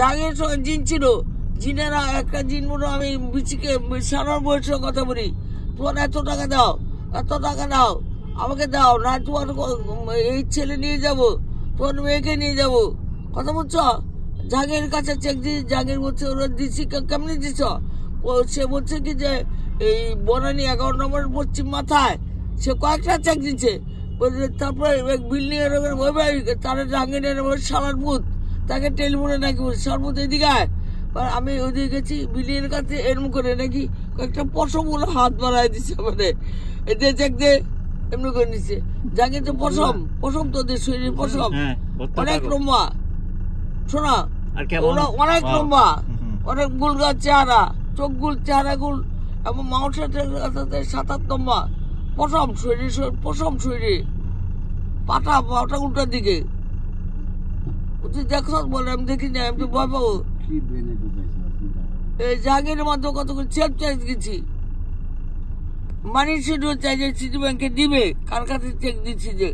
জাগের সঙ্গে জিন ছিল, জিনেরা একটা জিন মনে আমি বিচিকে সারার বয়সের কথা বলি, তোমার এত টাকা দাও, এত টাকা দাও, আমাকে দাও না, তোমার এই ছেলে নিয়ে যাব, তোমার মেয়েকে নিয়ে যাব, কথা বলছ। জাগের কাছে চেক দিয়ে জাগের বলছে ওরা দিচ্ছি, কেমনি দিচ্ছ? সে বলছে কি যে এই বনানী 11 নম্বর পশ্চিম মাথায় সে কয়েকটা চেক দিচ্ছে। তারপরে বিল্ডিং এর তারা জাহাঙ্গীরের সালার বুথ, তাকে টেলিফোনে নাকি সর্বত এদিকে আয়। আমি ওদিকে গেছি বিল্ডিং এর কাছে এরম করে নাকি কয়েকটা পশম গুলো হাত বাড়াই দিচ্ছে, মানে এদের চেক দিয়ে এমনি করে নিচ্ছে। জাহাঙ্গীর তো পশম পশম, তোদের শরীরের পশম অনেক লম্বা, শোনা অনেক লম্বা, অনেক গুলগার চেহারা, চোখ গুল, চেহারা গুল, এবং মাংসের 7-8 লম্বা, পশম শরীর, পশম শরীরে, পাটা উল্টার দিকে। দেখো বলে আমি দেখি না, আমি তো ভয় পাবো। এই জাহাঙ্গীরের মাধ্যমে কতগুলো চেক চাইজ গেছি, মানি শিডিউল চাইছে সিটি ব্যাংকে দিবে, কার কাছে চেক দিচ্ছি যে